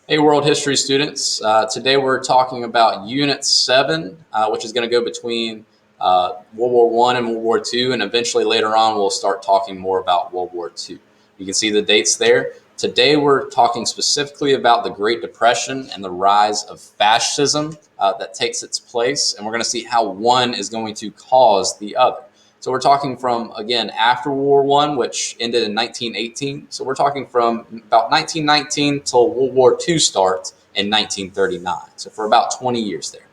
Hey, world history students. Today we're talking about Unit 7, which is going to go between World War One and World War Two, and eventually later on we'll start talking more about World War Two. You can see the dates there. Today we're talking specifically about the Great Depression and the rise of fascism that takes its place, and we're going to see how one is going to cause the other. So we're talking from, again, after World War One, which ended in 1918. So we're talking from about 1919 till World War Two starts in 1939. So for about 20 years there.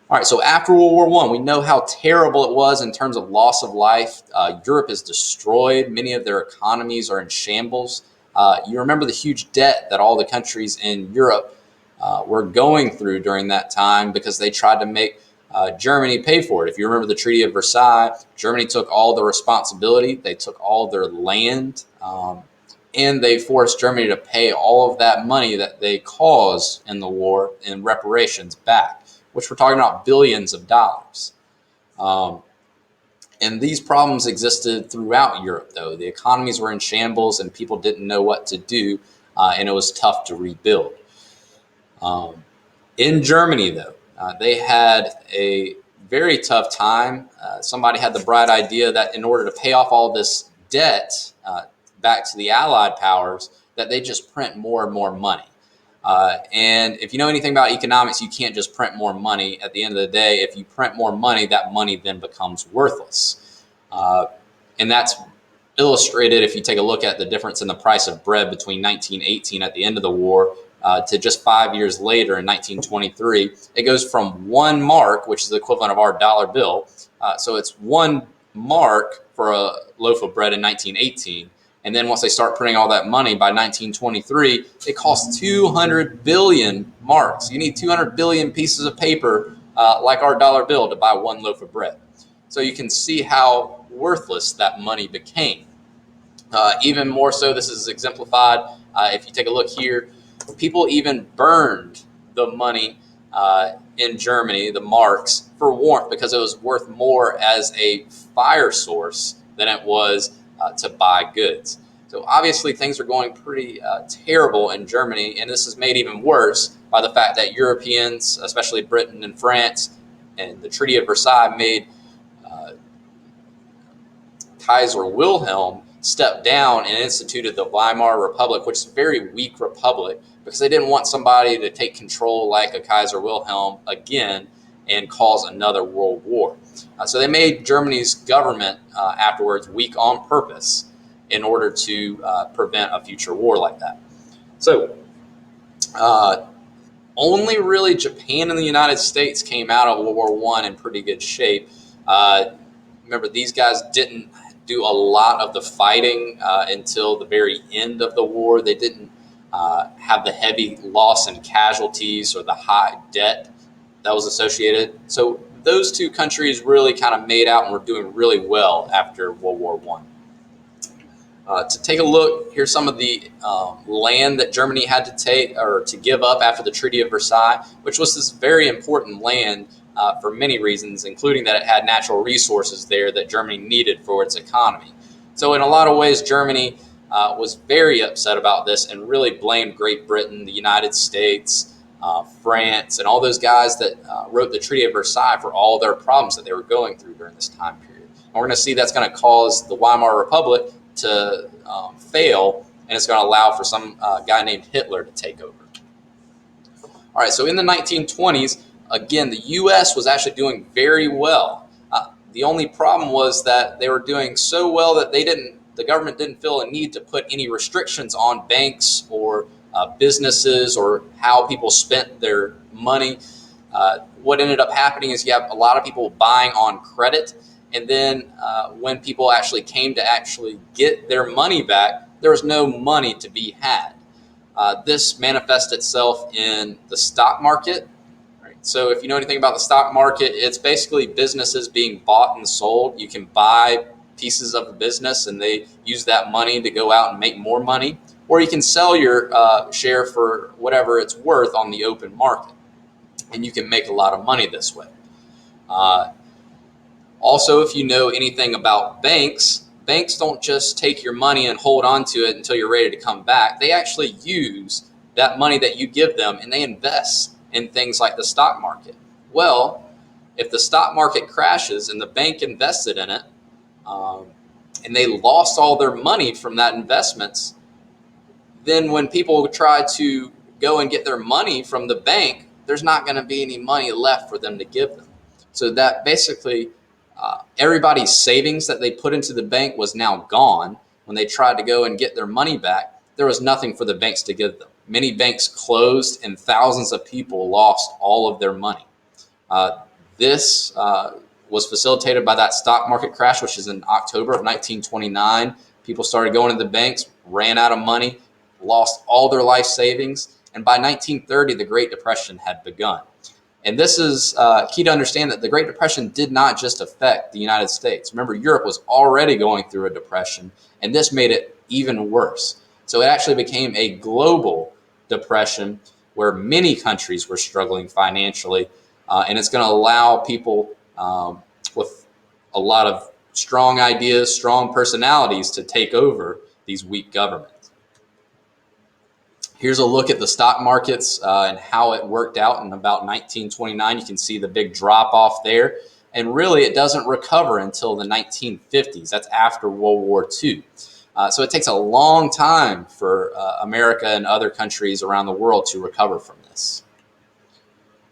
All right, so after World War One, we know how terrible it was in terms of loss of life. Europe is destroyed. Many of their economies are in shambles. You remember the huge debt that all the countries in Europe were going through during that time because they tried to make Germany pay for it. If you remember the Treaty of Versailles, Germany took all the responsibility. They took all their land, and they forced Germany to pay all of that money that they caused in the war in reparations back, which we're talking about billions of dollars. Um, and these problems existed throughout Europe, though. The economies were in shambles and people didn't know what to do, and it was tough to rebuild. Um, in Germany, though, they had a very tough time. Somebody had the bright idea that in order to pay off all this debt back to the Allied powers, that they just print more and more money. And if you know anything about economics, you can't just print more money. At the end of the day, if you print more money, that money then becomes worthless. Uh, and that's illustrated if you take a look at the difference in the price of bread between 1918 at the end of the war to just 5 years later in 1923. It goes from 1 mark, which is the equivalent of our dollar bill. So it's 1 mark for a loaf of bread in 1918. And then once they start printing all that money by 1923, it costs 200 billion marks. You need 200 billion pieces of paper like our dollar bill to buy 1 loaf of bread. So you can see how worthless that money became. Even more so, this is exemplified if you take a look here. People even burned the money in Germany, the marks, for warmth because it was worth more as a fire source than it was to buy goods. So obviously things are going pretty terrible in Germany, and this is made even worse by the fact that Europeans, especially Britain and France, and the Treaty of Versailles made Kaiser Wilhelm stepped down and instituted the Weimar Republic, which is a very weak republic because they didn't want somebody to take control like a Kaiser Wilhelm again and cause another world war. So they made Germany's government afterwards weak on purpose in order to prevent a future war like that. So only really Japan and the United States came out of World War One in pretty good shape. Remember, these guys didn't do a lot of the fighting until the very end of the war. They didn't have the heavy loss and casualties or the high debt that was associated. So those two countries really kind of made out and were doing really well after World War One. To take a look, here's some of the land that Germany had to take or to give up after the Treaty of Versailles, which was this very important land for many reasons, including that it had natural resources there that Germany needed for its economy. So in a lot of ways, Germany was very upset about this and really blamed Great Britain, the United States, France, and all those guys that wrote the Treaty of Versailles for all their problems that they were going through during this time period. And we're going to see that's going to cause the Weimar Republic to fail, and it's going to allow for some guy named Hitler to take over. All right, so in the 1920s, again, the U.S. was actually doing very well. The only problem was that they were doing so well that the government didn't feel a need to put any restrictions on banks or businesses or how people spent their money. What ended up happening is you have a lot of people buying on credit. And then when people actually came to actually get their money back, there was no money to be had. This manifests itself in the stock market. Right? So if you know anything about the stock market, it's basically businesses being bought and sold. You can buy pieces of a business and they use that money to go out and make more money. Or you can sell your share for whatever it's worth on the open market. And you can make a lot of money this way. Also, if you know anything about banks, banks don't just take your money and hold on to it until you're ready to come back. They actually use that money that you give them, and they invest in things like the stock market. Well, if the stock market crashes and the bank invested in it, um, and they lost all their money from that investments, then when people try to go and get their money from the bank, there's not going to be any money left for them to give them. So that basically everybody's savings that they put into the bank was now gone. When they tried to go and get their money back, there was nothing for the banks to give them. Many banks closed and thousands of people lost all of their money. This was facilitated by that stock market crash, which is in October of 1929. People started going to the banks, ran out of money, lost all their life savings. And by 1930, the Great Depression had begun. And this is key to understand that the Great Depression did not just affect the United States. Remember, Europe was already going through a depression, and this made it even worse. So it actually became a global depression where many countries were struggling financially. And it's going to allow people with a lot of strong ideas, strong personalities to take over these weak governments. Here's a look at the stock markets and how it worked out in about 1929. You can see the big drop off there. And really, it doesn't recover until the 1950s. That's after World War II. So it takes a long time for America and other countries around the world to recover from this.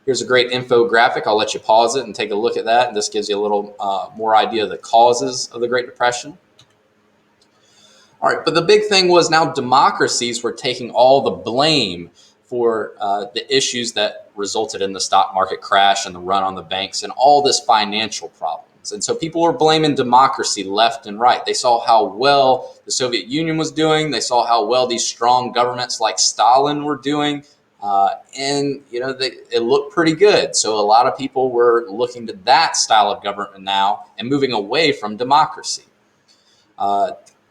Here's a great infographic. I'll let you pause it and take a look at that. This gives you a little more idea of the causes of the Great Depression. All right, but the big thing was now democracies were taking all the blame for the issues that resulted in the stock market crash and the run on the banks and all this financial problems. And so people were blaming democracy left and right. They saw how well the Soviet Union was doing. They saw how well these strong governments like Stalin were doing. And, you know, it looked pretty good. So a lot of people were looking to that style of government now and moving away from democracy.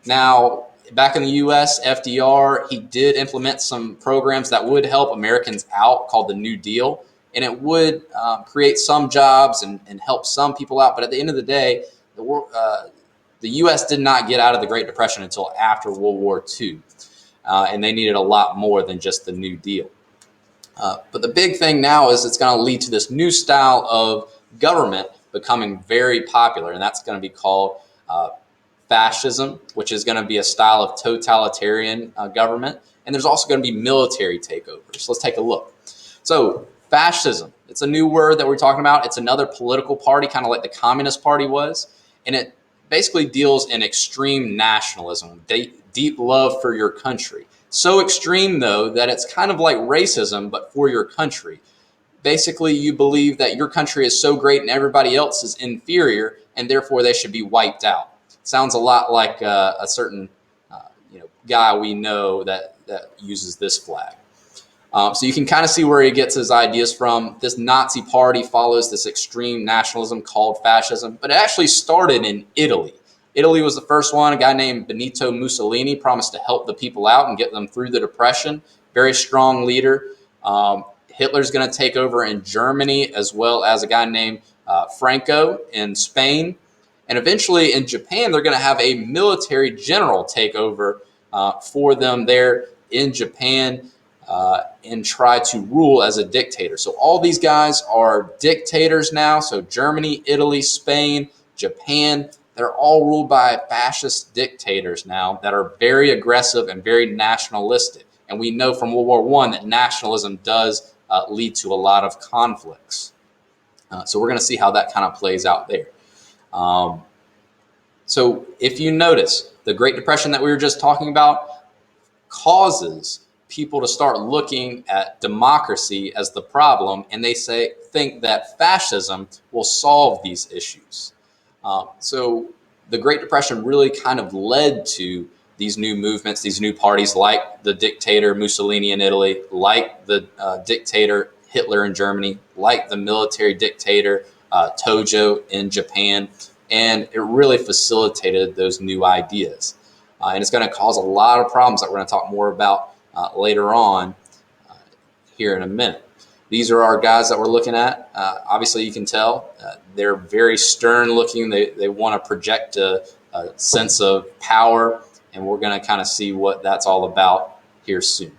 Now, back in the U.S., FDR, he did implement some programs that would help Americans out called the New Deal. And it would create some jobs and help some people out. But at the end of the day, the U.S. did not get out of the Great Depression until after World War II. And they needed a lot more than just the New Deal. But the big thing now is it's going to lead to this new style of government becoming very popular. And that's going to be called fascism, which is going to be a style of totalitarian government. And there's also going to be military takeovers. So let's take a look. So fascism, it's a new word that we're talking about. It's another political party, kind of like the Communist Party was. And it basically deals in extreme nationalism, deep love for your country. So extreme, though, that it's kind of like racism, but for your country. Basically, you believe that your country is so great and everybody else is inferior, and therefore they should be wiped out. Sounds a lot like a certain guy we know that uses this flag. So you can kind of see where he gets his ideas from. This Nazi party follows this extreme nationalism called fascism, but it actually started in Italy. Italy was the first one. A guy named Benito Mussolini promised to help the people out and get them through the Depression. Very strong leader. Hitler's going to take over in Germany, as well as a guy named Franco in Spain. And eventually in Japan, they're going to have a military general take over for them there in Japan and try to rule as a dictator. So all these guys are dictators now. So Germany, Italy, Spain, Japan, they're all ruled by fascist dictators now that are very aggressive and very nationalistic. And we know from World War I that nationalism does lead to a lot of conflicts. So we're going to see how that kind of plays out there. So if you notice, the Great Depression that we were just talking about causes people to start looking at democracy as the problem, and they think that fascism will solve these issues. So the Great Depression really kind of led to these new movements, these new parties like the dictator Mussolini in Italy, like the dictator Hitler in Germany, like the military dictator Tojo in Japan. And it really facilitated those new ideas. And it's going to cause a lot of problems that we're going to talk more about later on here in a minute. These are our guys that we're looking at. Obviously, you can tell they're very stern looking. They want to project a sense of power, and we're going to kind of see what that's all about here soon.